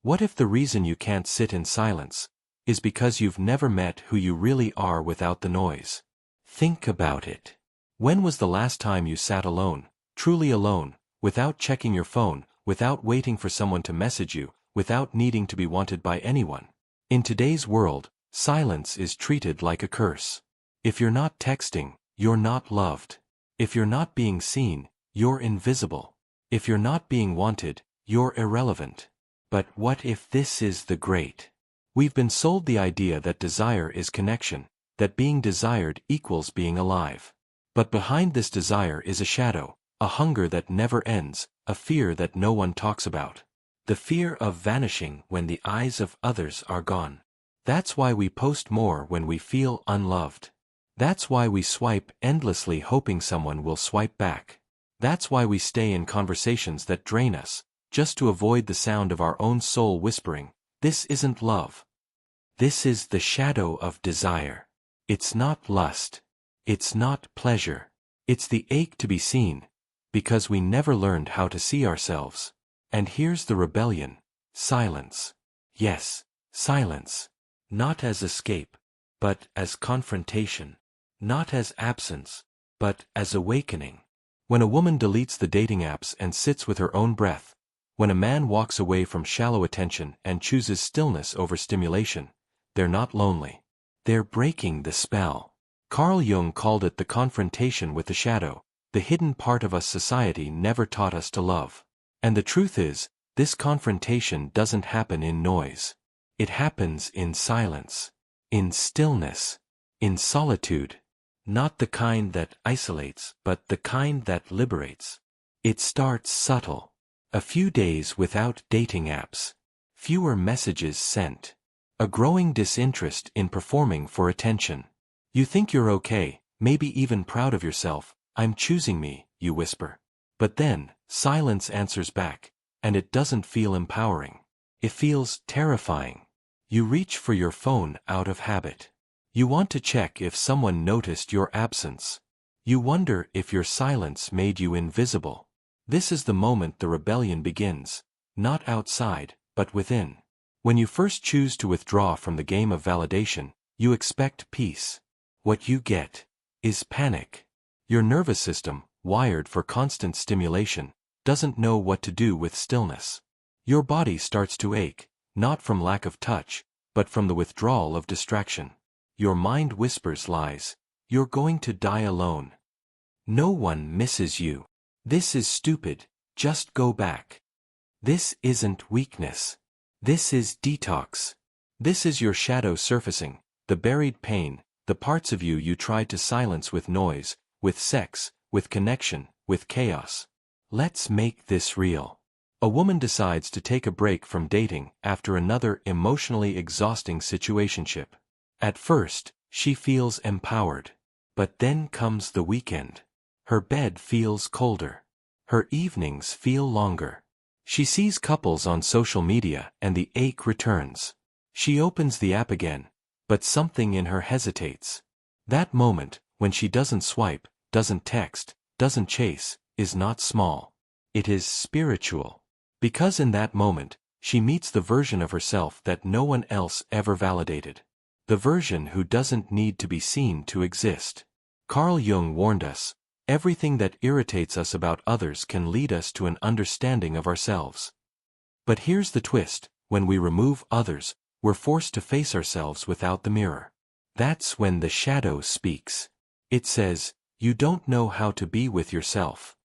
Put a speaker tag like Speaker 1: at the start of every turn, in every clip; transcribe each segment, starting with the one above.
Speaker 1: What if the reason you can't sit in silence is because you've never met who you really are without the noise? Think about it. When was the last time you sat alone, truly alone, without checking your phone, without waiting for someone to message you, without needing to be wanted by anyone? In today's world, silence is treated like a curse. If you're not texting, you're not loved. If you're not being seen, you're invisible. If you're not being wanted, you're irrelevant. But what if this is the great? We've been sold the idea that desire is connection, that being desired equals being alive. But behind this desire is a shadow, a hunger that never ends, a fear that no one talks about. The fear of vanishing when the eyes of others are gone. That's why we post more when we feel unloved. That's why we swipe endlessly hoping someone will swipe back. That's why we stay in conversations that drain us, just to avoid the sound of our own soul whispering, "This isn't love." This is the shadow of desire. It's not lust. It's not pleasure. It's the ache to be seen, because we never learned how to see ourselves. And here's the rebellion: silence. Yes, silence. Not as escape, but as confrontation. Not as absence, but as awakening. When a woman deletes the dating apps and sits with her own breath, when a man walks away from shallow attention and chooses stillness over stimulation, they're not lonely. They're breaking the spell. Carl Jung called it the confrontation with the shadow, the hidden part of us society never taught us to love. And the truth is, this confrontation doesn't happen in noise. It happens in silence, in stillness, in solitude. Not the kind that isolates, but the kind that liberates. It starts subtle. A few days without dating apps. Fewer messages sent. A growing disinterest in performing for attention. You think you're okay, maybe even proud of yourself. "I'm choosing me," you whisper. But then, silence answers back, and it doesn't feel empowering. It feels terrifying. You reach for your phone out of habit. You want to check if someone noticed your absence. You wonder if your silence made you invisible. This is the moment the rebellion begins, not outside, but within. When you first choose to withdraw from the game of validation, you expect peace. What you get is panic. Your nervous system, wired for constant stimulation, doesn't know what to do with stillness. Your body starts to ache, not from lack of touch, but from the withdrawal of distraction. Your mind whispers lies. You're going to die alone. No one misses you. This is stupid, just go back. This isn't weakness. This is detox. This is your shadow surfacing, the buried pain, the parts of you you tried to silence with noise, with sex, with connection, with chaos. Let's make this real. A woman decides to take a break from dating after another emotionally exhausting situationship. At first, she feels empowered. But then comes the weekend. Her bed feels colder. Her evenings feel longer. She sees couples on social media and the ache returns. She opens the app again, but something in her hesitates. That moment, when she doesn't swipe, doesn't text, doesn't chase, is not small. It is spiritual. Because in that moment, she meets the version of herself that no one else ever validated. The version who doesn't need to be seen to exist. Carl Jung warned us, everything that irritates us about others can lead us to an understanding of ourselves. But here's the twist: when we remove others, we're forced to face ourselves without the mirror. That's when the shadow speaks. It says, "You don't know how to be with yourself."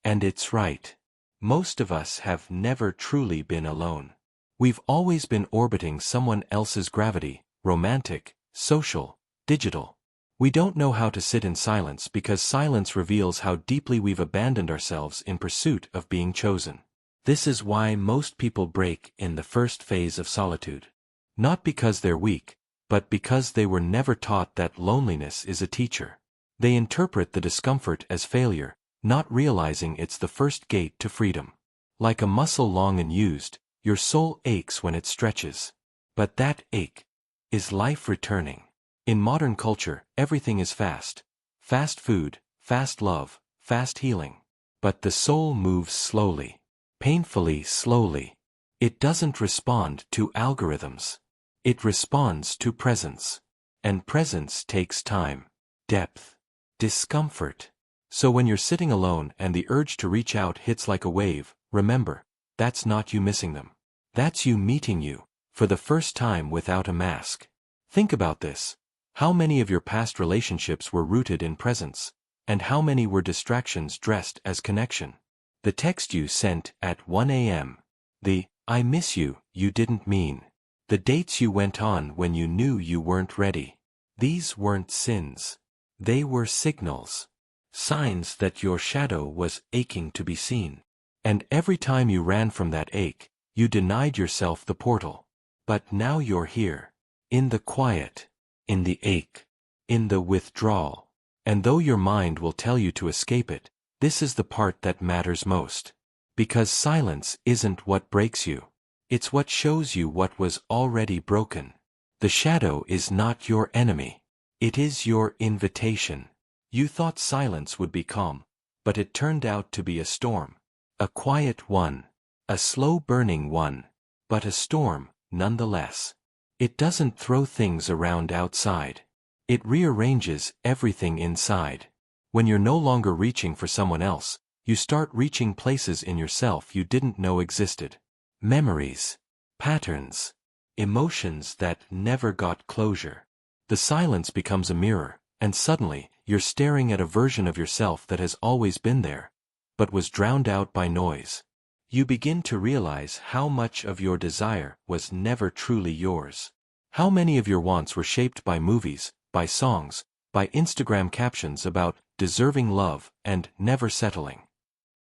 Speaker 1: And it's right. Most of us have never truly been alone. We've always been orbiting someone else's gravity, romantic, social, digital. We don't know how to sit in silence because silence reveals how deeply we've abandoned ourselves in pursuit of being chosen. This is why most people break in the first phase of solitude. Not because they're weak, but because they were never taught that loneliness is a teacher. They interpret the discomfort as failure, not realizing it's the first gate to freedom. Like a muscle long and used, your soul aches when it stretches. But that ache is life returning. In modern culture, everything is fast. Fast food, fast love, fast healing. But the soul moves slowly. Painfully slowly. It doesn't respond to algorithms. It responds to presence. And presence takes time, depth, discomfort. So when you're sitting alone and the urge to reach out hits like a wave, remember, that's not you missing them. That's you meeting you, for the first time without a mask. Think about this. How many of your past relationships were rooted in presence? And how many were distractions dressed as connection? The text you sent at 1 a.m. The, "I miss you," you didn't mean. The dates you went on when you knew you weren't ready. These weren't sins. They were signals. Signs that your shadow was aching to be seen. And every time you ran from that ache, you denied yourself the portal. But now you're here. In the quiet. In the ache. In the withdrawal. And though your mind will tell you to escape it, this is the part that matters most. Because silence isn't what breaks you. It's what shows you what was already broken. The shadow is not your enemy. It is your invitation. You thought silence would be calm, but it turned out to be a storm. A quiet one. A slow-burning one. But a storm, nonetheless. It doesn't throw things around outside. It rearranges everything inside. When you're no longer reaching for someone else, you start reaching places in yourself you didn't know existed. Memories. Patterns. Emotions that never got closure. The silence becomes a mirror, and suddenly, you're staring at a version of yourself that has always been there, but was drowned out by noise. You begin to realize how much of your desire was never truly yours. How many of your wants were shaped by movies, by songs, by Instagram captions about deserving love and never settling.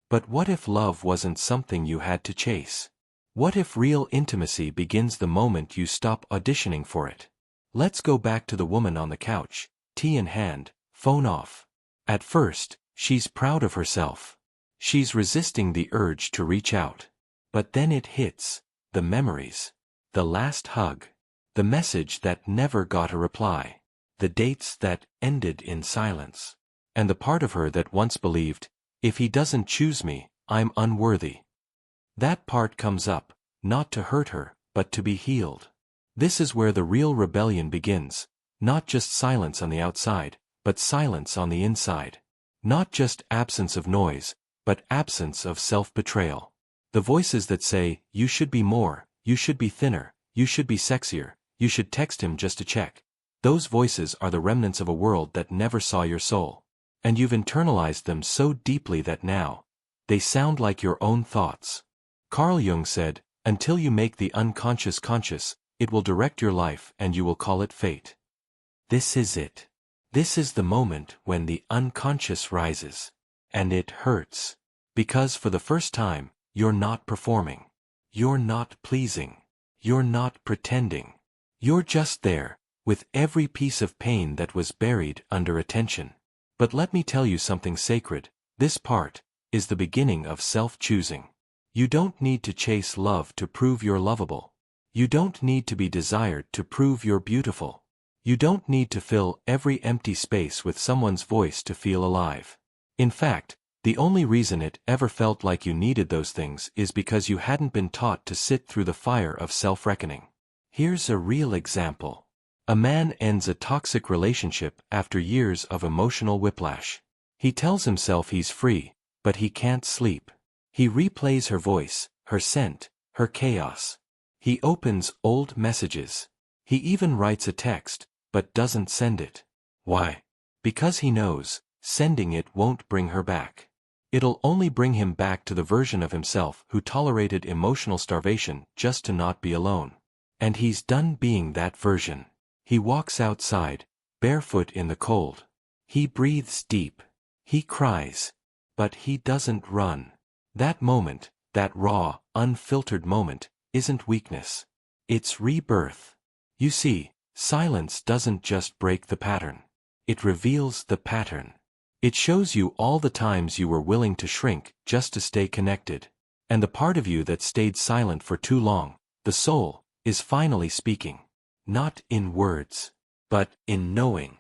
Speaker 1: But what if love wasn't something you had to chase? What if real intimacy begins the moment you stop auditioning for it? Let's go back to the woman on the couch, tea in hand, phone off. At first, she's proud of herself. She's resisting the urge to reach out. But then it hits, the memories. The last hug. The message that never got a reply. The dates that ended in silence. And the part of her that once believed, if he doesn't choose me, I'm unworthy. That part comes up, not to hurt her, but to be healed. This is where the real rebellion begins, not just silence on the outside, but silence on the inside. Not just absence of noise, but absence of self-betrayal. The voices that say, you should be more, you should be thinner, you should be sexier, you should text him just to check. Those voices are the remnants of a world that never saw your soul. And you've internalized them so deeply that now, they sound like your own thoughts. Carl Jung said, until you make the unconscious conscious, it will direct your life and you will call it fate. This is it. This is the moment when the unconscious rises. And it hurts. Because for the first time, you're not performing. You're not pleasing. You're not pretending. You're just there, with every piece of pain that was buried under attention. But let me tell you something sacred, this part is the beginning of self-choosing. You don't need to chase love to prove you're lovable. You don't need to be desired to prove you're beautiful. You don't need to fill every empty space with someone's voice to feel alive. In fact, the only reason it ever felt like you needed those things is because you hadn't been taught to sit through the fire of self-reckoning. Here's a real example. A man ends a toxic relationship after years of emotional whiplash. He tells himself he's free, but he can't sleep. He replays her voice, her scent, her chaos. He opens old messages. He even writes a text, but doesn't send it. Why? Because he knows, sending it won't bring her back. It'll only bring him back to the version of himself who tolerated emotional starvation just to not be alone. And he's done being that version. He walks outside, barefoot in the cold. He breathes deep. He cries. But he doesn't run. That moment, that raw, unfiltered moment, isn't weakness. It's rebirth. You see, silence doesn't just break the pattern. It reveals the pattern. It shows you all the times you were willing to shrink just to stay connected. And the part of you that stayed silent for too long, the soul, is finally speaking. Not in words, but in knowing.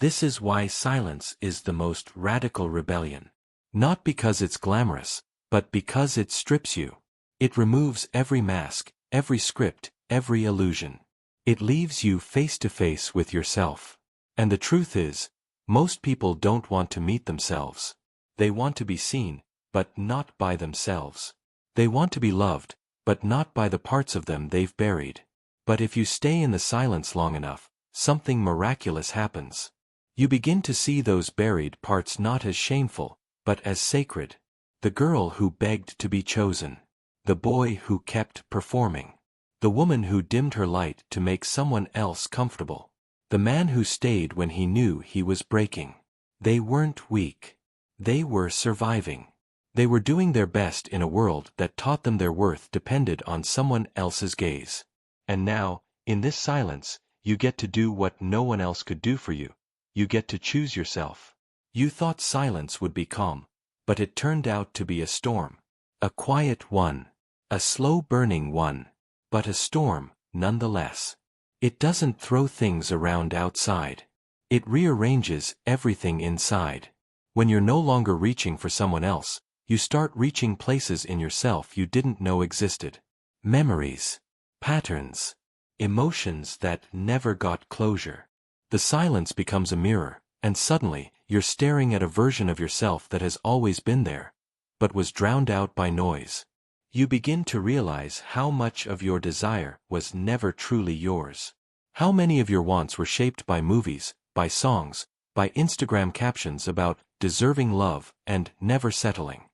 Speaker 1: This is why silence is the most radical rebellion. Not because it's glamorous, but because it strips you. It removes every mask, every script, every illusion. It leaves you face to face with yourself. And the truth is, most people don't want to meet themselves. They want to be seen, but not by themselves. They want to be loved, but not by the parts of them they've buried. But if you stay in the silence long enough, something miraculous happens. You begin to see those buried parts not as shameful, but as sacred. The girl who begged to be chosen. The boy who kept performing. The woman who dimmed her light to make someone else comfortable. The man who stayed when he knew he was breaking. They weren't weak. They were surviving. They were doing their best in a world that taught them their worth depended on someone else's gaze. And now, in this silence, you get to do what no one else could do for you. You get to choose yourself. You thought silence would be calm, but it turned out to be a storm. A quiet one. A slow-burning one. But a storm, nonetheless. It doesn't throw things around outside. It rearranges everything inside. When you're no longer reaching for someone else, you start reaching places in yourself you didn't know existed. Memories. Patterns. Emotions that never got closure. The silence becomes a mirror, and suddenly, you're staring at a version of yourself that has always been there, but was drowned out by noise. You begin to realize how much of your desire was never truly yours. How many of your wants were shaped by movies, by songs, by Instagram captions about deserving love and never settling.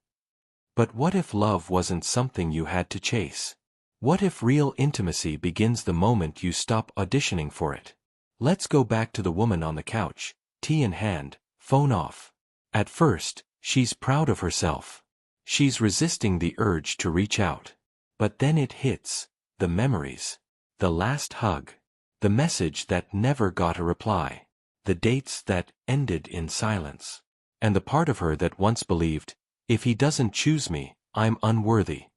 Speaker 1: But what if love wasn't something you had to chase? What if real intimacy begins the moment you stop auditioning for it? Let's go back to the woman on the couch, tea in hand, phone off. At first, she's proud of herself. She's resisting the urge to reach out. But then it hits, the memories. The last hug. The message that never got a reply. The dates that ended in silence. And the part of her that once believed, if he doesn't choose me, I'm unworthy.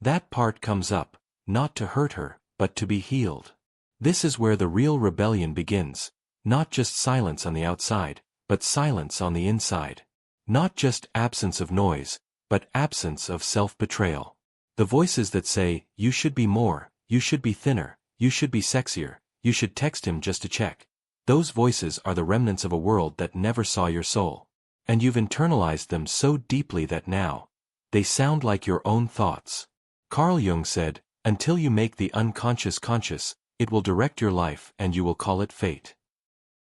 Speaker 1: That part comes up, not to hurt her, but to be healed. This is where the real rebellion begins, not just silence on the outside, but silence on the inside. Not just absence of noise, but absence of self-betrayal. The voices that say, you should be more, you should be thinner, you should be sexier, you should text him just to check. Those voices are the remnants of a world that never saw your soul. And you've internalized them so deeply that now, they sound like your own thoughts. Carl Jung said, until you make the unconscious conscious, it will direct your life and you will call it fate.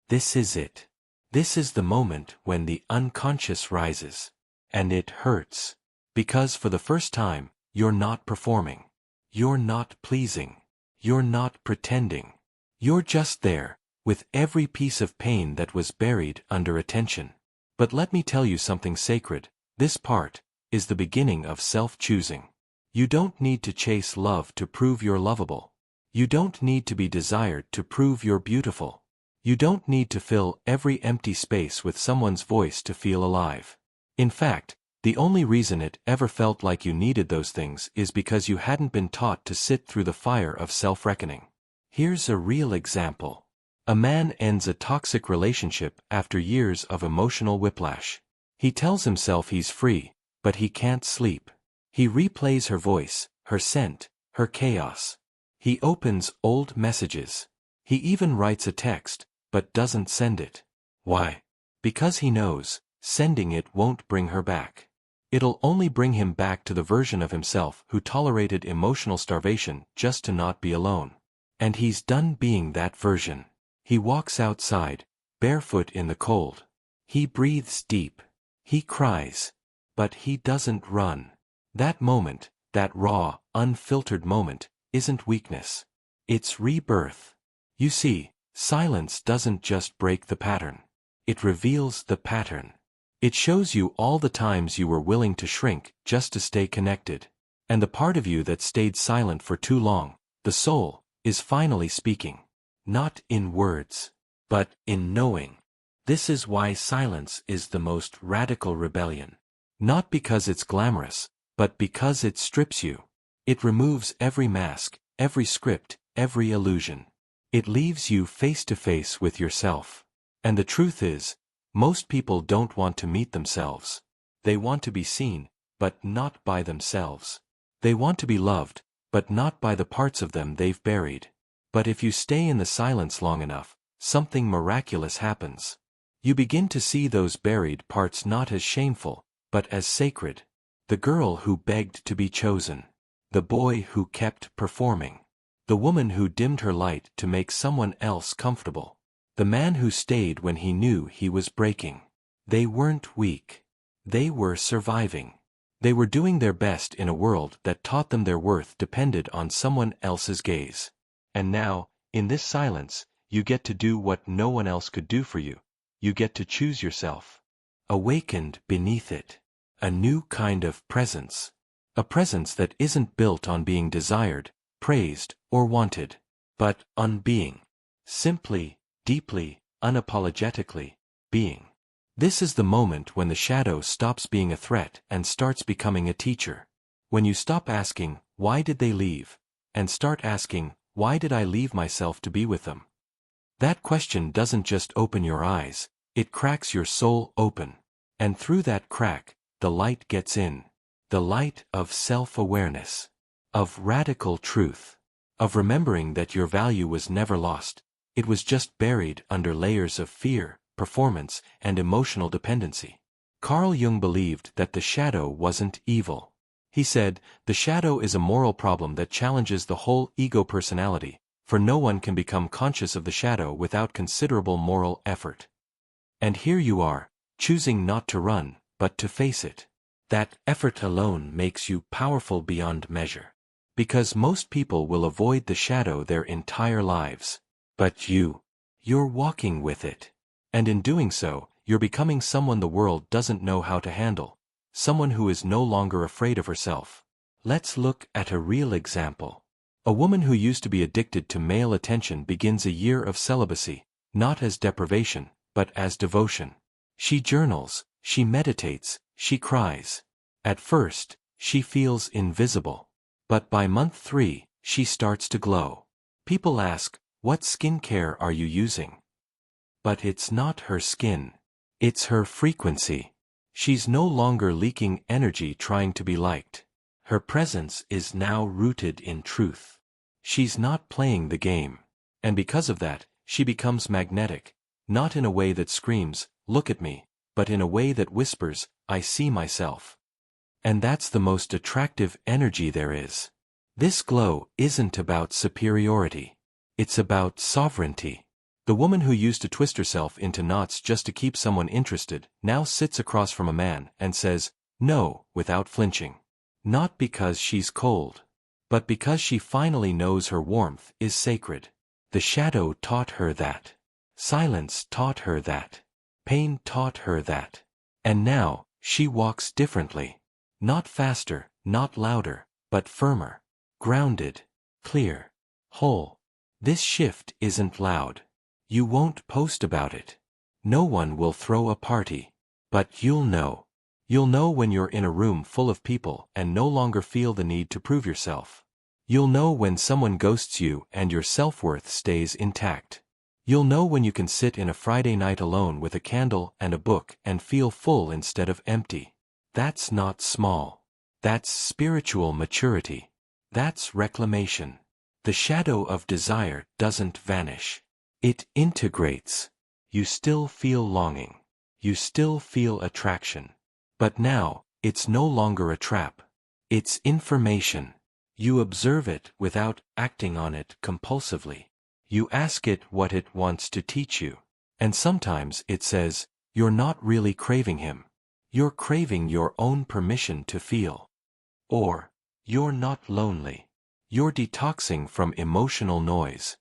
Speaker 1: This is it. This is the moment when the unconscious rises. And it hurts. Because for the first time, you're not performing. You're not pleasing. You're not pretending. You're just there, with every piece of pain that was buried under attention. But let me tell you something sacred, this part is the beginning of self-choosing. You don't need to chase love to prove you're lovable. You don't need to be desired to prove you're beautiful. You don't need to fill every empty space with someone's voice to feel alive. In fact, the only reason it ever felt like you needed those things is because you hadn't been taught to sit through the fire of self-reckoning. Here's a real example. A man ends a toxic relationship after years of emotional whiplash. He tells himself he's free, but he can't sleep. He replays her voice, her scent, her chaos. He opens old messages. He even writes a text, but doesn't send it. Why? Because he knows, sending it won't bring her back. It'll only bring him back to the version of himself who tolerated emotional starvation just to not be alone. And he's done being that version. He walks outside, barefoot in the cold. He breathes deep. He cries. But he doesn't run. That moment, that raw, unfiltered moment, isn't weakness. It's rebirth. You see, silence doesn't just break the pattern. It reveals the pattern. It shows you all the times you were willing to shrink just to stay connected. And the part of you that stayed silent for too long, the soul, is finally speaking. Not in words, but in knowing. This is why silence is the most radical rebellion. Not because it's glamorous, but because it strips you. It removes every mask, every script, every illusion. It leaves you face to face with yourself. And the truth is, most people don't want to meet themselves. They want to be seen, but not by themselves. They want to be loved, but not by the parts of them they've buried. But if you stay in the silence long enough, something miraculous happens. You begin to see those buried parts not as shameful, but as sacred. The girl who begged to be chosen. The boy who kept performing. The woman who dimmed her light to make someone else comfortable. The man who stayed when he knew he was breaking. They weren't weak. They were surviving. They were doing their best in a world that taught them their worth depended on someone else's gaze. And now, in this silence, you get to do what no one else could do for you. You get to choose yourself. Awakened beneath it. A new kind of presence. A presence that isn't built on being desired, praised, or wanted, but on being. Simply, deeply, unapologetically, being. This is the moment when the shadow stops being a threat and starts becoming a teacher. When you stop asking, why did they leave? And start asking, why did I leave myself to be with them? That question doesn't just open your eyes, it cracks your soul open. And through that crack, the light gets in. The light of self-awareness. Of radical truth. Of remembering that your value was never lost. It was just buried under layers of fear, performance, and emotional dependency. Carl Jung believed that the shadow wasn't evil. He said, the shadow is a moral problem that challenges the whole ego personality, for no one can become conscious of the shadow without considerable moral effort. And here you are, choosing not to run, but to face it. That effort alone makes you powerful beyond measure. Because most people will avoid the shadow their entire lives. But you're walking with it. And in doing so, you're becoming someone the world doesn't know how to handle. Someone who is no longer afraid of herself. Let's look at a real example. A woman who used to be addicted to male attention begins a year of celibacy, not as deprivation, but as devotion. She journals, she meditates, she cries. At first, she feels invisible. But by month 3, she starts to glow. People ask, what skincare are you using? But it's not her skin. It's her frequency. She's no longer leaking energy trying to be liked. Her presence is now rooted in truth. She's not playing the game. And because of that, she becomes magnetic, not in a way that screams, look at me, but in a way that whispers, I see myself. And that's the most attractive energy there is. This glow isn't about superiority. It's about sovereignty. The woman who used to twist herself into knots just to keep someone interested now sits across from a man and says, no, without flinching. Not because she's cold, but because she finally knows her warmth is sacred. The shadow taught her that. Silence taught her that. Pain taught her that. And now, she walks differently. Not faster, not louder, but firmer. Grounded. Clear. Whole. This shift isn't loud. You won't post about it. No one will throw a party. But you'll know. You'll know when you're in a room full of people and no longer feel the need to prove yourself. You'll know when someone ghosts you and your self-worth stays intact. You'll know when you can sit in a Friday night alone with a candle and a book and feel full instead of empty. That's not small. That's spiritual maturity. That's reclamation. The shadow of desire doesn't vanish. It integrates. You still feel longing. You still feel attraction. But now, it's no longer a trap. It's information. You observe it without acting on it compulsively. You ask it what it wants to teach you. And sometimes it says, you're not really craving him. You're craving your own permission to feel. Or, you're not lonely. You're detoxing from emotional noise.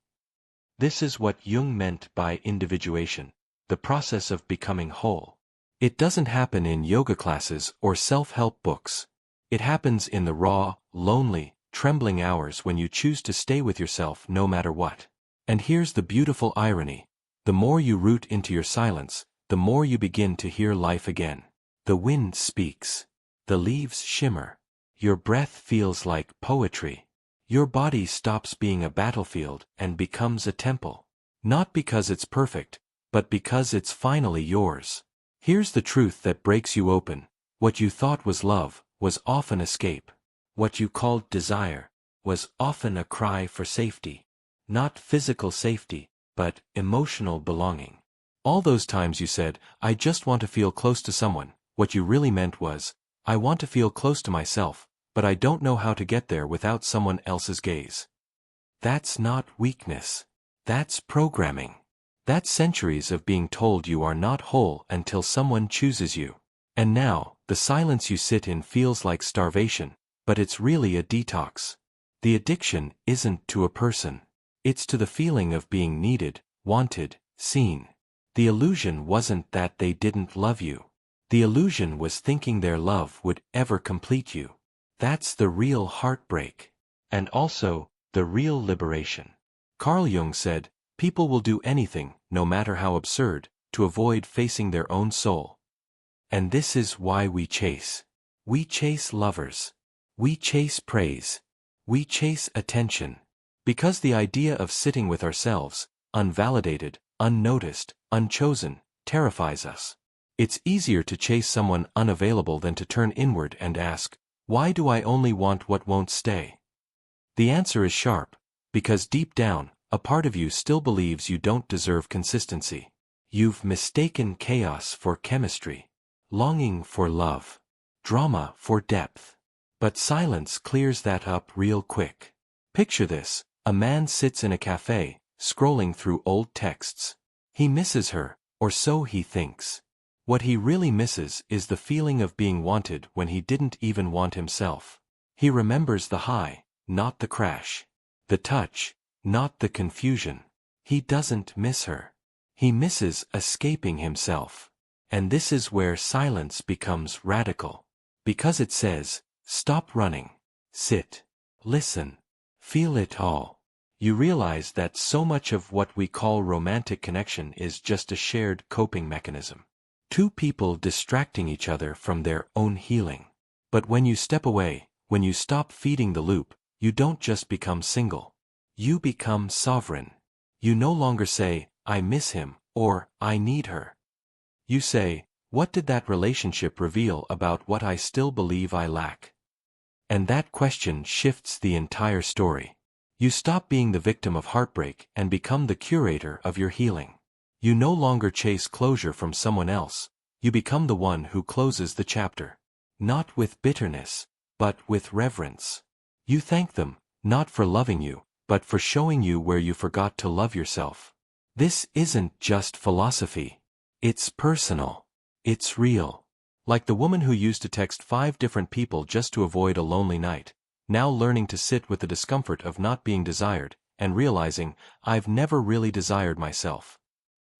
Speaker 1: This is what Jung meant by individuation, the process of becoming whole. It doesn't happen in yoga classes or self-help books. It happens in the raw, lonely, trembling hours when you choose to stay with yourself no matter what. And here's the beautiful irony. The more you root into your silence, the more you begin to hear life again. The wind speaks. The leaves shimmer. Your breath feels like poetry. Your body stops being a battlefield and becomes a temple. Not because it's perfect, but because it's finally yours. Here's the truth that breaks you open. What you thought was love was often escape. what you called desire, was often a cry for safety. Not physical safety, but emotional belonging. All those times you said, I just want to feel close to someone, what you really meant was, I want to feel close to myself, but I don't know how to get there without someone else's gaze. That's not weakness. That's programming. That's centuries of being told you are not whole until someone chooses you. And now, the silence you sit in feels like starvation, but it's really a detox. The addiction isn't to a person. It's to the feeling of being needed, wanted, seen. The illusion wasn't that they didn't love you. The illusion was thinking their love would ever complete you. That's the real heartbreak. And also, the real liberation. Carl Jung said, people will do anything, no matter how absurd, to avoid facing their own soul. And this is why we chase. We chase lovers. We chase praise. We chase attention. Because the idea of sitting with ourselves, unvalidated, unnoticed, unchosen, terrifies us. It's easier to chase someone unavailable than to turn inward and ask, why do I only want what won't stay? The answer is sharp, because deep down, a part of you still believes you don't deserve consistency. You've mistaken chaos for chemistry, longing for love, drama for depth. But silence clears that up real quick. Picture this, a man sits in a cafe, scrolling through old texts. He misses her, or so he thinks. What he really misses is the feeling of being wanted when he didn't even want himself. He remembers the high, not the crash. The touch, not the confusion. He doesn't miss her. He misses escaping himself. And this is where silence becomes radical. Because it says, stop running. Sit. Listen. Feel it all. You realize that so much of what we call romantic connection is just a shared coping mechanism. Two people distracting each other from their own healing. But when you step away, when you stop feeding the loop, you don't just become single. You become sovereign. You no longer say, I miss him, or I need her. You say, what did that relationship reveal about what I still believe I lack? And that question shifts the entire story. You stop being the victim of heartbreak and become the curator of your healing. You no longer chase closure from someone else, you become the one who closes the chapter. Not with bitterness, but with reverence. You thank them, not for loving you, but for showing you where you forgot to love yourself. This isn't just philosophy. It's personal. It's real. Like the woman who used to text 5 different people just to avoid a lonely night, now learning to sit with the discomfort of not being desired, and realizing, I've never really desired myself.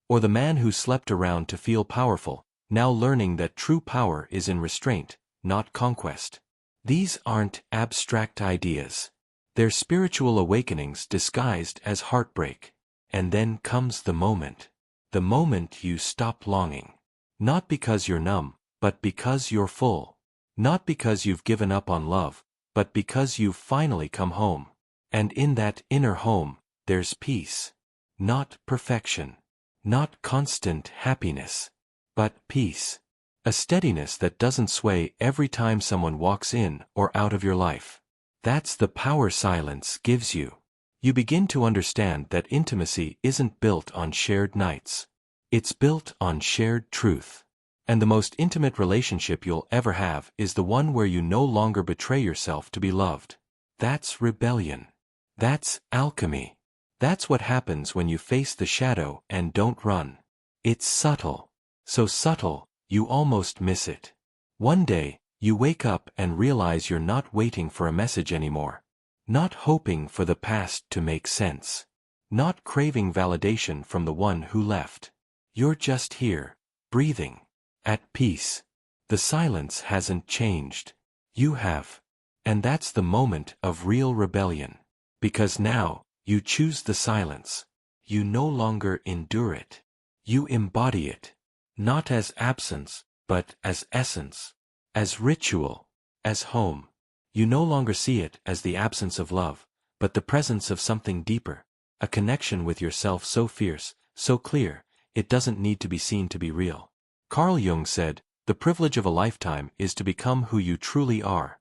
Speaker 1: Or the man who slept around to feel powerful, now learning that true power is in restraint, not conquest. These aren't abstract ideas. They're spiritual awakenings disguised as heartbreak. And then comes the moment. The moment you stop longing. Not because you're numb, but because you're full. Not because you've given up on love, but because you've finally come home. And in that inner home, there's peace. Not perfection. Not constant happiness. But peace. A steadiness that doesn't sway every time someone walks in or out of your life. That's the power silence gives you. You begin to understand that intimacy isn't built on shared nights. It's built on shared truth. And the most intimate relationship you'll ever have is the one where you no longer betray yourself to be loved. That's rebellion. That's alchemy. That's what happens when you face the shadow and don't run. It's subtle. So subtle, you almost miss it. One day, you wake up and realize you're not waiting for a message anymore. Not hoping for the past to make sense. Not craving validation from the one who left. You're just here, breathing, at peace. The silence hasn't changed. You have. And that's the moment of real rebellion. Because now, you choose the silence. You no longer endure it. You embody it. Not as absence, but as essence. As ritual. As home. You no longer see it as the absence of love, but the presence of something deeper. A connection with yourself so fierce, so clear, it doesn't need to be seen to be real. Carl Jung said, the privilege of a lifetime is to become who you truly are.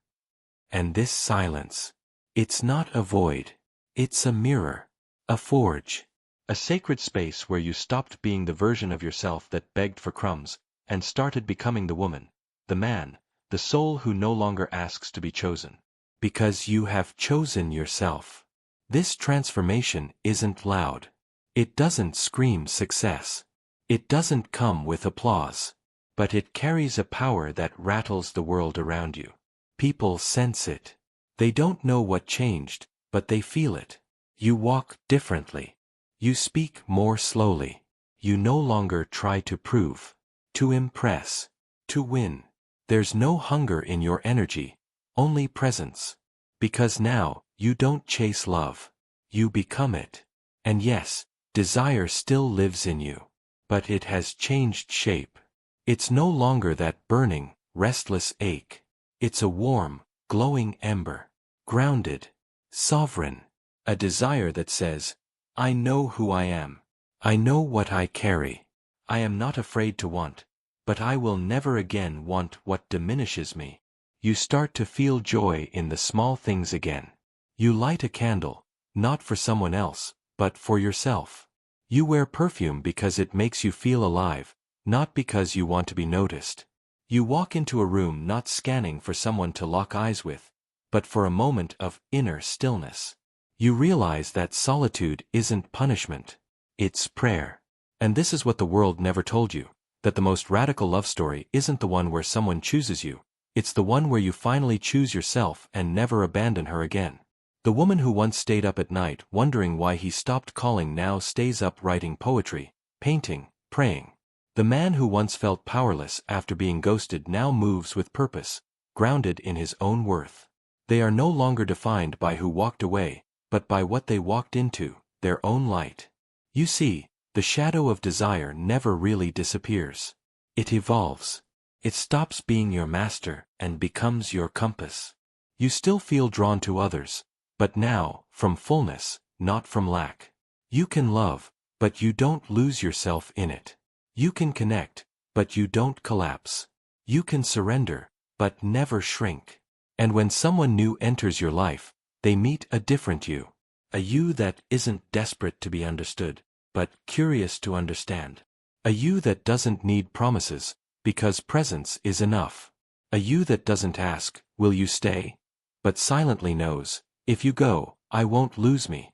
Speaker 1: And this silence, it's not a void. It's a mirror. A forge. A sacred space where you stopped being the version of yourself that begged for crumbs, and started becoming the woman, the man, the soul who no longer asks to be chosen. Because you have chosen yourself. This transformation isn't loud. It doesn't scream success. It doesn't come with applause. But it carries a power that rattles the world around you. People sense it. They don't know what changed, but they feel it. You walk differently. You speak more slowly. You no longer try to prove, to impress, to win. There's no hunger in your energy, only presence. Because now, you don't chase love. You become it. And yes, desire still lives in you. But it has changed shape. It's no longer that burning, restless ache. It's a warm, glowing ember. Grounded. Sovereign. A desire that says, I know who I am. I know what I carry. I am not afraid to want, but I will never again want what diminishes me. You start to feel joy in the small things again. You light a candle, not for someone else, but for yourself. You wear perfume because it makes you feel alive, not because you want to be noticed. You walk into a room not scanning for someone to lock eyes with, but for a moment of inner stillness. You realize that solitude isn't punishment. It's prayer. And this is what the world never told you, that the most radical love story isn't the one where someone chooses you, it's the one where you finally choose yourself and never abandon her again. The woman who once stayed up at night wondering why he stopped calling now stays up writing poetry, painting, praying. The man who once felt powerless after being ghosted now moves with purpose, grounded in his own worth. They are no longer defined by who walked away, but by what they walked into, their own light. You see, the shadow of desire never really disappears. It evolves. It stops being your master and becomes your compass. You still feel drawn to others, but now, from fullness, not from lack. You can love, but you don't lose yourself in it. You can connect, but you don't collapse. You can surrender, but never shrink. And when someone new enters your life, they meet a different you. A you that isn't desperate to be understood, but curious to understand. A you that doesn't need promises, because presence is enough. A you that doesn't ask, will you stay? But silently knows, if you go, I won't lose me.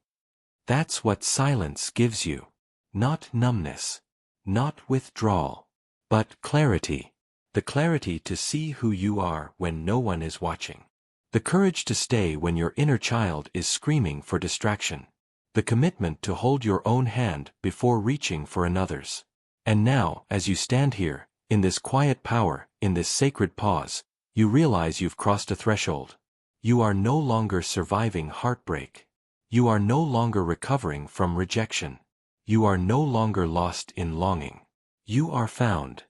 Speaker 1: That's what silence gives you. Not numbness. Not withdrawal. But clarity. The clarity to see who you are when no one is watching. The courage to stay when your inner child is screaming for distraction. The commitment to hold your own hand before reaching for another's. And now, as you stand here, in this quiet power, in this sacred pause, you realize you've crossed a threshold. You are no longer surviving heartbreak. You are no longer recovering from rejection. You are no longer lost in longing. You are found.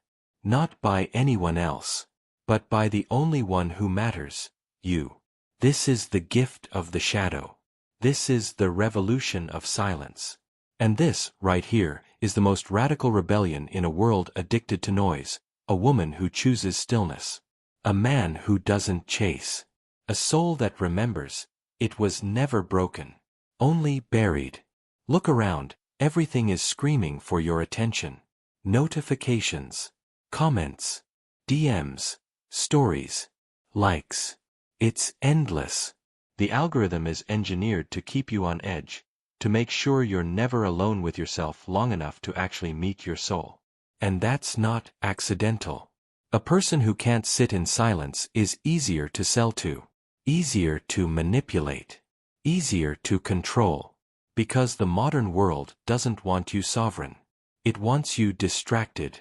Speaker 1: Not by anyone else, but by the only one who matters. You. This is the gift of the shadow. This is the revolution of silence. And this, right here, is the most radical rebellion in a world addicted to noise, a woman who chooses stillness. A man who doesn't chase. A soul that remembers, it was never broken. Only buried. Look around, everything is screaming for your attention. Notifications. Comments. DMs. Stories. Likes. It's endless. The algorithm is engineered to keep you on edge, to make sure you're never alone with yourself long enough to actually meet your soul. And that's not accidental. A person who can't sit in silence is easier to sell to, easier to manipulate, easier to control. Because the modern world doesn't want you sovereign. It wants you distracted,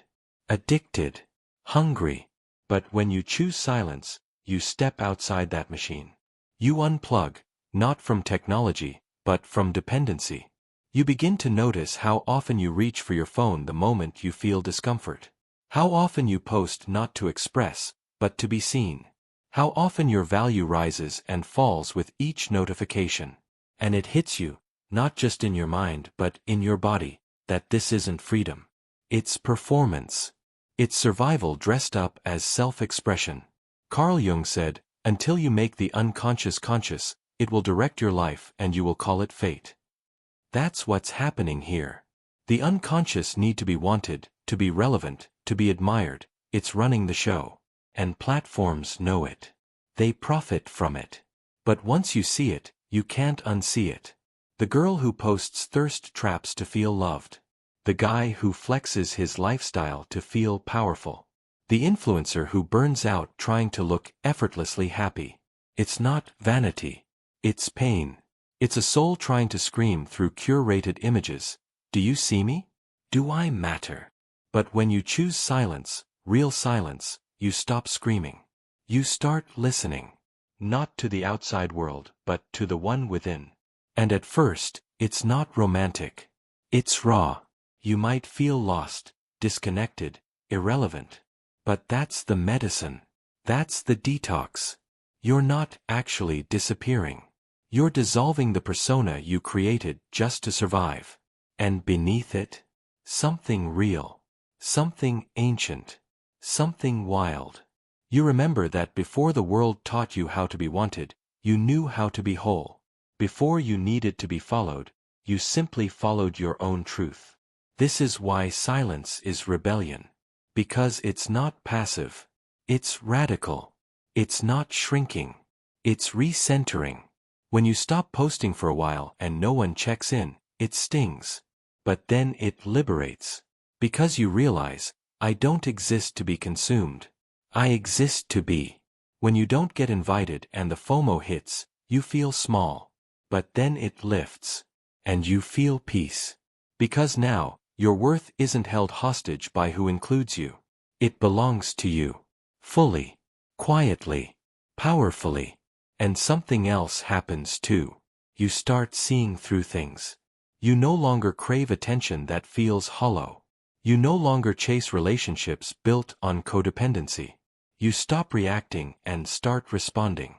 Speaker 1: addicted, hungry. But when you choose silence, you step outside that machine. You unplug, not from technology, but from dependency. You begin to notice how often you reach for your phone the moment you feel discomfort. How often you post not to express, but to be seen. How often your value rises and falls with each notification. And it hits you, not just in your mind but in your body, that this isn't freedom. It's performance. It's survival dressed up as self-expression. Carl Jung said, Until you make the unconscious conscious, it will direct your life and you will call it fate. That's what's happening here. The unconscious need to be wanted, to be relevant, to be admired. It's running the show. And platforms know it. They profit from it. But once you see it, you can't unsee it. The girl who posts thirst traps to feel loved. The guy who flexes his lifestyle to feel powerful. The influencer who burns out trying to look effortlessly happy. It's not vanity. It's pain. It's a soul trying to scream through curated images. Do you see me? Do I matter? But when you choose silence, real silence, you stop screaming. You start listening. Not to the outside world, but to the one within. And at first, it's not romantic. It's raw. You might feel lost, disconnected, irrelevant. But that's the medicine. That's the detox. You're not actually disappearing. You're dissolving the persona you created just to survive. And beneath it, something real. Something ancient. Something wild. You remember that before the world taught you how to be wanted, you knew how to be whole. Before you needed to be followed, you simply followed your own truth. This is why silence is rebellion. Because it's not passive. It's radical. It's not shrinking. It's recentering. When you stop posting for a while and no one checks in, it stings. But then it liberates. Because you realize, I don't exist to be consumed. I exist to be. When you don't get invited and the FOMO hits, you feel small. But then it lifts. And you feel peace. Because now, your worth isn't held hostage by who includes you. It belongs to you. Fully. Quietly. Powerfully. And something else happens too. You start seeing through things. You no longer crave attention that feels hollow. You no longer chase relationships built on codependency. You stop reacting and start responding.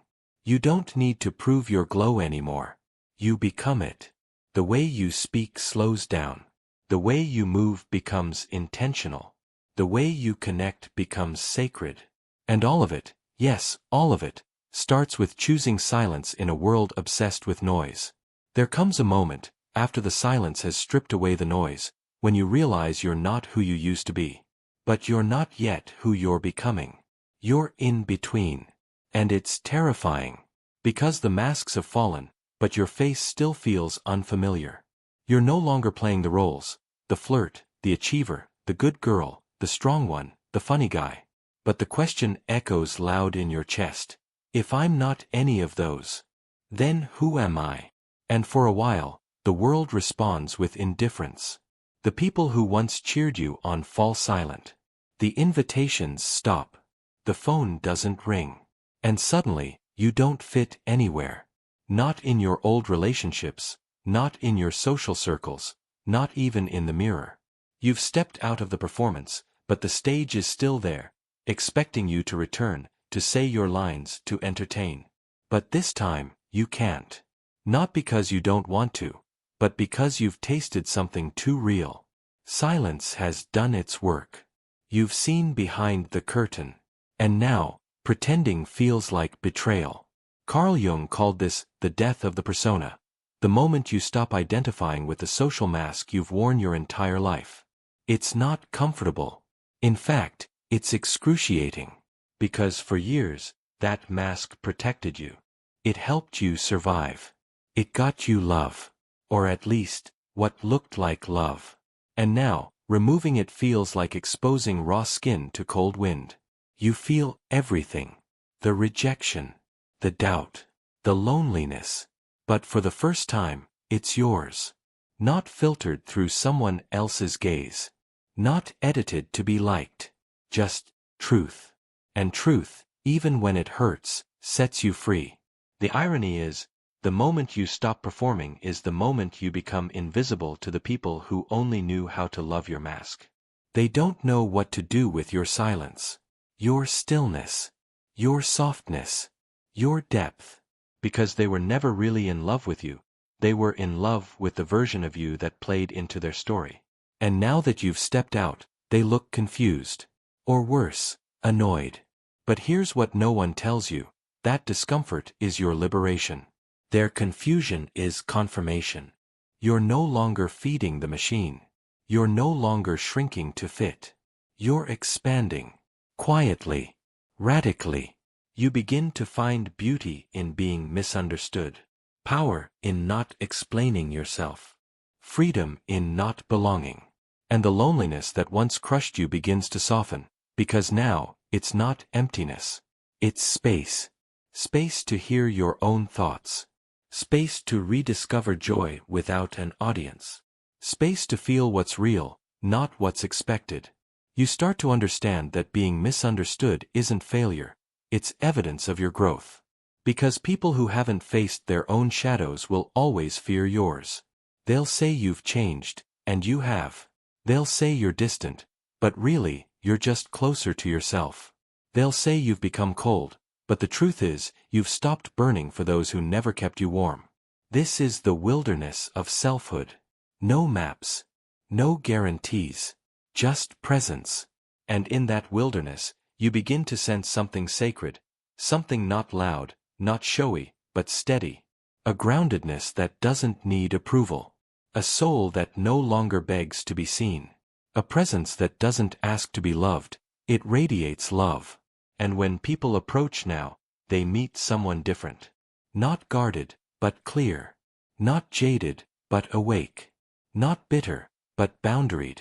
Speaker 1: You don't need to prove your glow anymore. You become it. The way you speak slows down. The way you move becomes intentional. The way you connect becomes sacred. And all of it, yes, all of it, starts with choosing silence in a world obsessed with noise. There comes a moment, after the silence has stripped away the noise, when you realize you're not who you used to be. But you're not yet who you're becoming. You're in between. And it's terrifying. Because the masks have fallen, but your face still feels unfamiliar. You're no longer playing the roles, the flirt, the achiever, the good girl, the strong one, the funny guy. But the question echoes loud in your chest. If I'm not any of those, then who am I? And for a while, the world responds with indifference. The people who once cheered you on fall silent. The invitations stop. The phone doesn't ring. And suddenly, you don't fit anywhere. Not in your old relationships, not in your social circles, not even in the mirror. You've stepped out of the performance, but the stage is still there, expecting you to return, to say your lines, to entertain. But this time, you can't. Not because you don't want to, but because you've tasted something too real. Silence has done its work. You've seen behind the curtain. And now, pretending feels like betrayal. Carl Jung called this the death of the persona. The moment you stop identifying with the social mask you've worn your entire life. It's not comfortable. In fact, it's excruciating. Because for years, that mask protected you. It helped you survive. It got you love. Or at least, what looked like love. And now, removing it feels like exposing raw skin to cold wind. You feel everything. The rejection. The doubt. The loneliness. But for the first time, it's yours. Not filtered through someone else's gaze. Not edited to be liked. Just truth. And truth, even when it hurts, sets you free. The irony is, the moment you stop performing is the moment you become invisible to the people who only knew how to love your mask. They don't know what to do with your silence. Your stillness. Your softness. Your depth. Because they were never really in love with you. They were in love with the version of you that played into their story. And now that you've stepped out, they look confused. Or worse, annoyed. But here's what no one tells you. that discomfort is your liberation. Their confusion is confirmation. You're no longer feeding the machine. You're no longer shrinking to fit. You're expanding. Quietly. Radically. You begin to find beauty in being misunderstood. Power in not explaining yourself. Freedom in not belonging. And the loneliness that once crushed you begins to soften, because now, it's not emptiness. It's space. Space to hear your own thoughts. Space to rediscover joy without an audience. Space to feel what's real, not what's expected. You start to understand that being misunderstood isn't failure, it's evidence of your growth. Because people who haven't faced their own shadows will always fear yours. They'll say you've changed, and you have. They'll say you're distant, but really, you're just closer to yourself. They'll say you've become cold, but the truth is, you've stopped burning for those who never kept you warm. This is the wilderness of selfhood. No maps. No guarantees. Just presence. And in that wilderness, you begin to sense something sacred, something not loud, not showy, but steady. A groundedness that doesn't need approval. A soul that no longer begs to be seen. A presence that doesn't ask to be loved, it radiates love. And when people approach now, they meet someone different. Not guarded, but clear. Not jaded, but awake. Not bitter, but boundaried.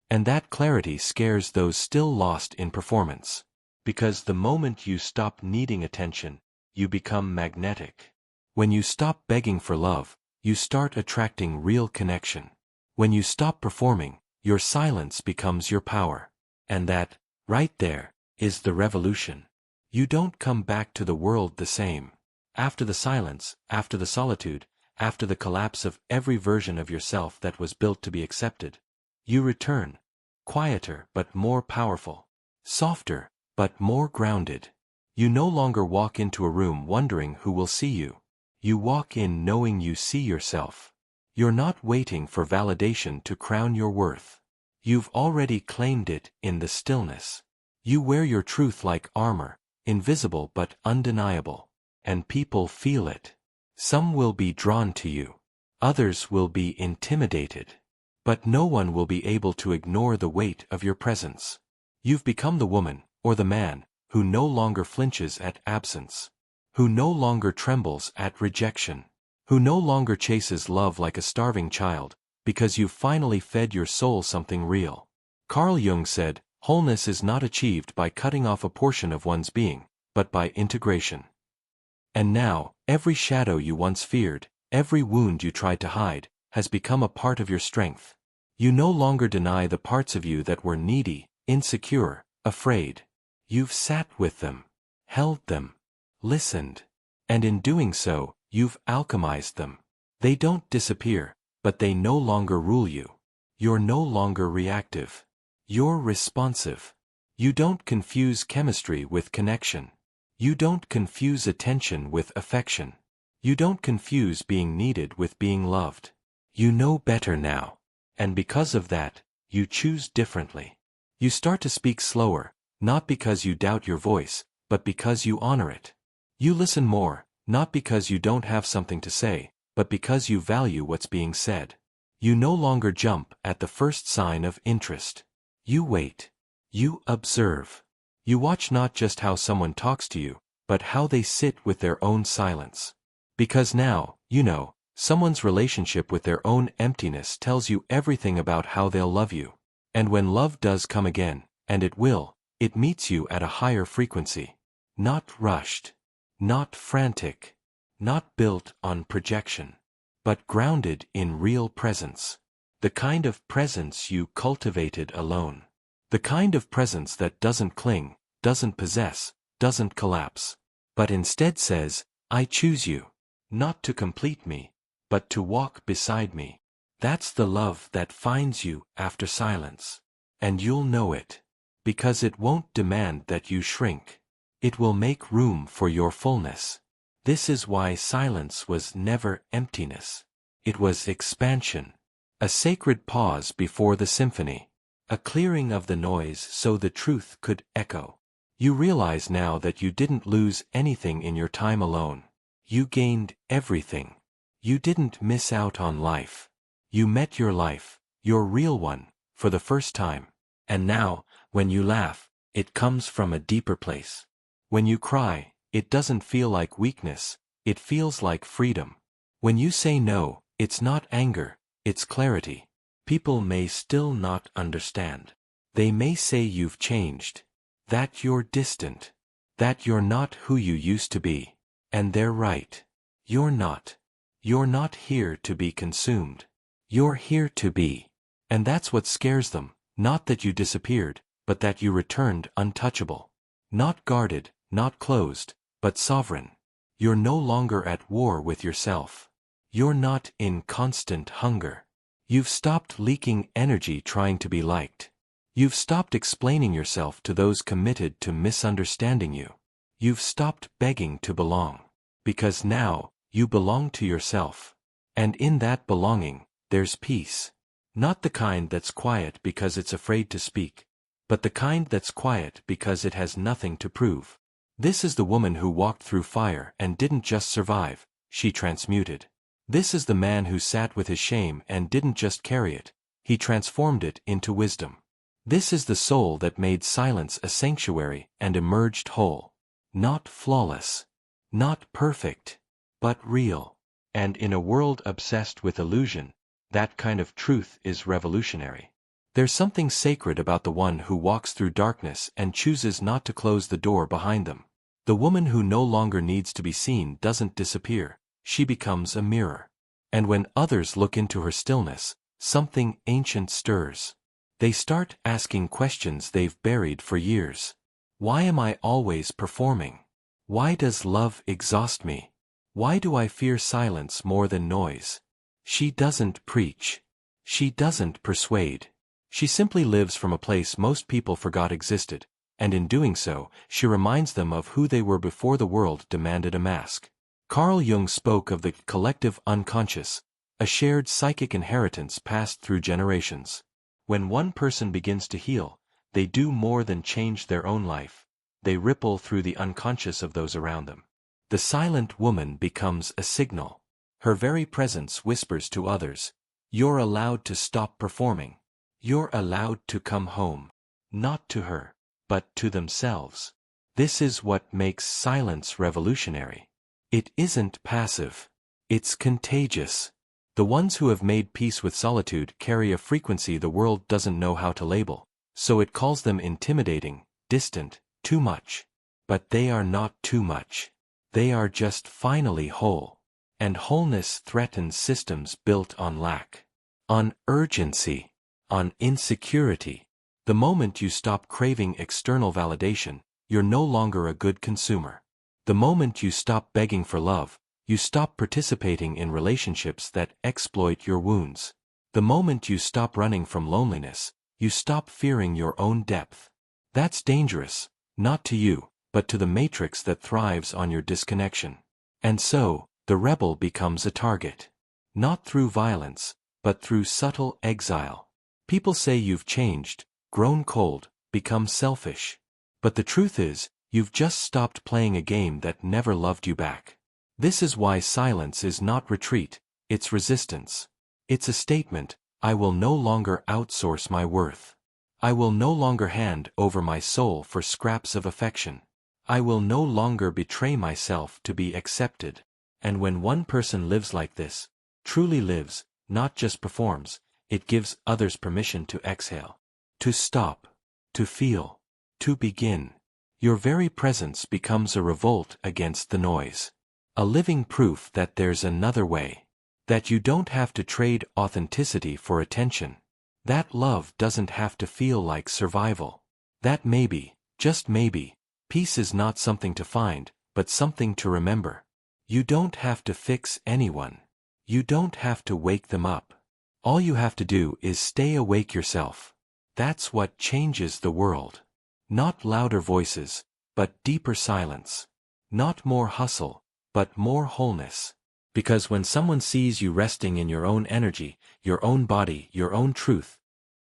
Speaker 1: And that clarity scares those still lost in performance. Because the moment you stop needing attention, you become magnetic. When you stop begging for love, you start attracting real connection. When you stop performing, your silence becomes your power. And that, right there, is the revolution. You don't come back to the world the same. After the silence, after the solitude, after the collapse of every version of yourself that was built to be accepted, you return, quieter but more powerful, softer but more grounded. You no longer walk into a room wondering who will see you. You walk in knowing you see yourself. You're not waiting for validation to crown your worth. You've already claimed it in the stillness. You wear your truth like armor, invisible but undeniable. And people feel it. Some will be drawn to you. Others will be intimidated. But no one will be able to ignore the weight of your presence. You've become the woman, or the man, who no longer flinches at absence. Who no longer trembles at rejection. Who no longer chases love like a starving child, because you've finally fed your soul something real. Carl Jung said, wholeness is not achieved by cutting off a portion of one's being, but by integration. And now, every shadow you once feared, every wound you tried to hide, has become a part of your strength. You no longer deny the parts of you that were needy, insecure, afraid. You've sat with them, held them, listened. And in doing so, you've alchemized them. They don't disappear, but they no longer rule you. You're no longer reactive. You're responsive. You don't confuse chemistry with connection. You don't confuse attention with affection. You don't confuse being needed with being loved. You know better now. And because of that, you choose differently. You start to speak slower, not because you doubt your voice, but because you honor it. You listen more, not because you don't have something to say, but because you value what's being said. You no longer jump at the first sign of interest. You wait. You observe. You watch not just how someone talks to you, but how they sit with their own silence. Because now, you know, someone's relationship with their own emptiness tells you everything about how they'll love you. And when love does come again, and it will, it meets you at a higher frequency. Not rushed. Not frantic. Not built on projection. But grounded in real presence. The kind of presence you cultivated alone. The kind of presence that doesn't cling, doesn't possess, doesn't collapse. But instead says, I choose you. Not to complete me, but to walk beside me. That's the love that finds you after silence. And you'll know it. Because it won't demand that you shrink. It will make room for your fullness. This is why silence was never emptiness. It was expansion. A sacred pause before the symphony. A clearing of the noise so the truth could echo. You realize now that you didn't lose anything in your time alone. You gained everything. You didn't miss out on life. You met your life, your real one, for the first time. And now, when you laugh, it comes from a deeper place. When you cry, it doesn't feel like weakness, it feels like freedom. When you say no, it's not anger, it's clarity. People may still not understand. They may say you've changed, that you're distant, that you're not who you used to be. And they're right. You're not. You're not here to be consumed. You're here to be. And that's what scares them, not that you disappeared, but that you returned untouchable. Not guarded, not closed, but sovereign. You're no longer at war with yourself. You're not in constant hunger. You've stopped leaking energy trying to be liked. You've stopped explaining yourself to those committed to misunderstanding you. You've stopped begging to belong. Because now, you belong to yourself. And in that belonging, there's peace. Not the kind that's quiet because it's afraid to speak, but the kind that's quiet because it has nothing to prove. This is the woman who walked through fire and didn't just survive, she transmuted. This is the man who sat with his shame and didn't just carry it, he transformed it into wisdom. This is the soul that made silence a sanctuary and emerged whole. Not flawless. Not perfect. But real. And in a world obsessed with illusion, that kind of truth is revolutionary. There's something sacred about the one who walks through darkness and chooses not to close the door behind them. The woman who no longer needs to be seen doesn't disappear, she becomes a mirror. And when others look into her stillness, something ancient stirs. They start asking questions they've buried for years. Why am I always performing? Why does love exhaust me? Why do I fear silence more than noise? She doesn't preach. She doesn't persuade. She simply lives from a place most people forgot existed, and in doing so, she reminds them of who they were before the world demanded a mask. Carl Jung spoke of the collective unconscious, a shared psychic inheritance passed through generations. When one person begins to heal, they do more than change their own life. They ripple through the unconscious of those around them. The silent woman becomes a signal. Her very presence whispers to others, "You're allowed to stop performing. You're allowed to come home." Not to her, but to themselves. This is what makes silence revolutionary. It isn't passive. It's contagious. The ones who have made peace with solitude carry a frequency the world doesn't know how to label, so it calls them intimidating, distant, too much. But they are not too much. They are just finally whole. And wholeness threatens systems built on lack, on urgency, on insecurity. The moment you stop craving external validation, you're no longer a good consumer. The moment you stop begging for love, you stop participating in relationships that exploit your wounds. The moment you stop running from loneliness, you stop fearing your own depth. That's dangerous, not to you, but to the matrix that thrives on your disconnection. And so, the rebel becomes a target. Not through violence, but through subtle exile. People say you've changed, grown cold, become selfish. But the truth is, you've just stopped playing a game that never loved you back. This is why silence is not retreat, it's resistance. It's a statement, I will no longer outsource my worth. I will no longer hand over my soul for scraps of affection. I will no longer betray myself to be accepted. And when one person lives like this, truly lives, not just performs, it gives others permission to exhale, to stop, to feel, to begin. Your very presence becomes a revolt against the noise. A living proof that there's another way. That you don't have to trade authenticity for attention. That love doesn't have to feel like survival. That maybe, just maybe, peace is not something to find, but something to remember. You don't have to fix anyone. You don't have to wake them up. All you have to do is stay awake yourself. That's what changes the world. Not louder voices, but deeper silence. Not more hustle, but more wholeness. Because when someone sees you resting in your own energy, your own body, your own truth,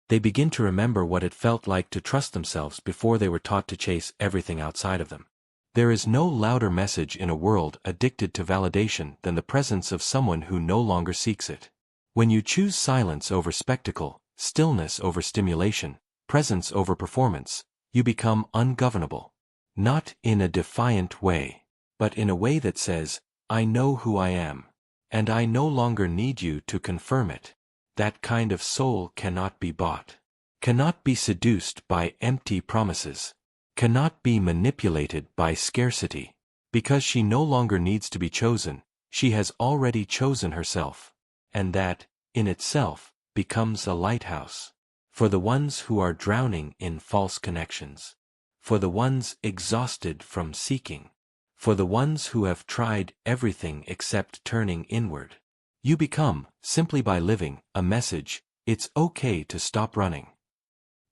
Speaker 1: They begin to remember what it felt like to trust themselves before they were taught to chase everything outside of them. There is no louder message in a world addicted to validation than the presence of someone who no longer seeks it. When you choose silence over spectacle, stillness over stimulation, presence over performance, you become ungovernable. Not in a defiant way, but in a way that says, I know who I am, and I no longer need you to confirm it. That kind of soul cannot be bought, cannot be seduced by empty promises, cannot be manipulated by scarcity. Because she no longer needs to be chosen, she has already chosen herself. And that, in itself, becomes a lighthouse. For the ones who are drowning in false connections. For the ones exhausted from seeking. For the ones who have tried everything except turning inward. You become, simply by living, a message. It's okay to stop running.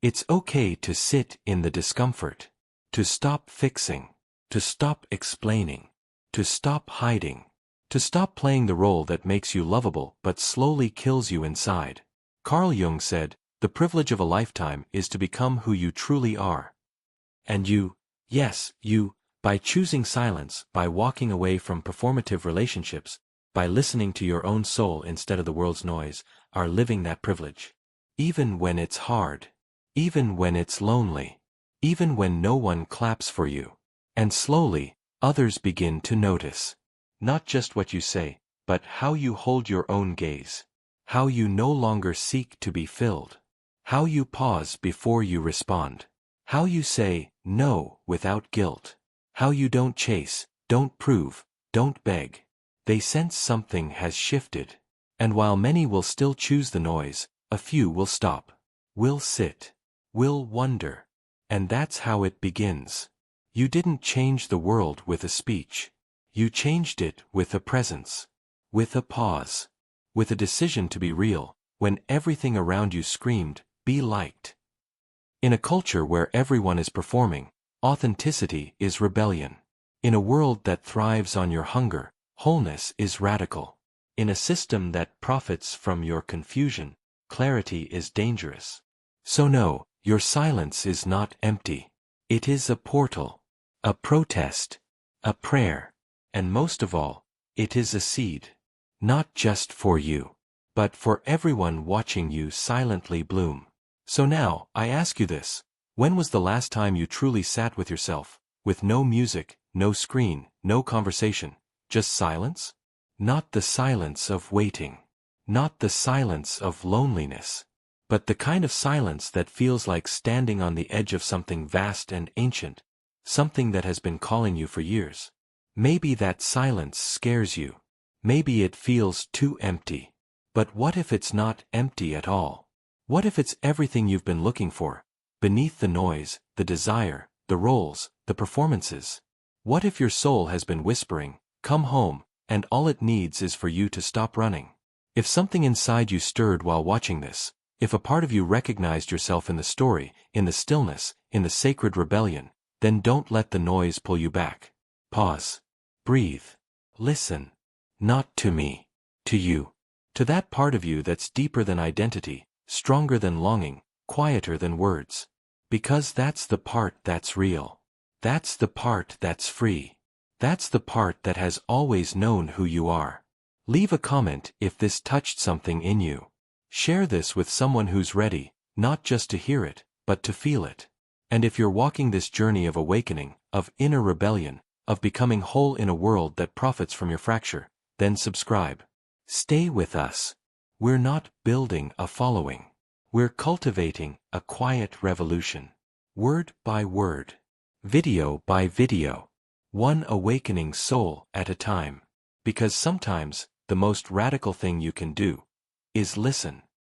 Speaker 1: It's okay to sit in the discomfort. To stop fixing. To stop explaining. To stop hiding. To stop playing the role that makes you lovable but slowly kills you inside. Carl Jung said, the privilege of a lifetime is to become who you truly are. And you, yes, you, by choosing silence, by walking away from performative relationships, by listening to your own soul instead of the world's noise, are living that privilege. Even when it's hard. Even when it's lonely. Even when no one claps for you. And slowly, others begin to notice. Not just what you say, but how you hold your own gaze. How you no longer seek to be filled. How you pause before you respond. How you say no without guilt. How you don't chase, don't prove, don't beg. They sense something has shifted. And while many will still choose the noise, a few will stop. Will sit. Will wonder. And that's how it begins. You didn't change the world with a speech. You changed it with a presence. With a pause. With a decision to be real, when everything around you screamed, be liked. In a culture where everyone is performing, authenticity is rebellion. In a world that thrives on your hunger, wholeness is radical. In a system that profits from your confusion, clarity is dangerous. So no, your silence is not empty. It is a portal. A protest. A prayer. And most of all, it is a seed. Not just for you, but for everyone watching you silently bloom. So now, I ask you this. When was the last time you truly sat with yourself, with no music, no screen, no conversation, just silence? Not the silence of waiting. Not the silence of loneliness. But the kind of silence that feels like standing on the edge of something vast and ancient, something that has been calling you for years. Maybe that silence scares you. Maybe it feels too empty. But what if it's not empty at all? What if it's everything you've been looking for? Beneath the noise, the desire, the roles, the performances. What if your soul has been whispering, come home, and all it needs is for you to stop running? If something inside you stirred while watching this, if a part of you recognized yourself in the story, in the stillness, in the sacred rebellion, then don't let the noise pull you back. Pause. Breathe. Listen. Not to me. To you. To that part of you that's deeper than identity, stronger than longing, quieter than words. Because that's the part that's real. That's the part that's free. That's the part that has always known who you are. Leave a comment if this touched something in you. Share this with someone who's ready, not just to hear it, but to feel it. And if you're walking this journey of awakening, of inner rebellion, of becoming whole in a world that profits from your fracture, then subscribe. Stay with us. We're not building a following. We're cultivating a quiet revolution. Word by word. Video by video. One awakening soul at a time. Because sometimes, the most radical thing you can do is listen.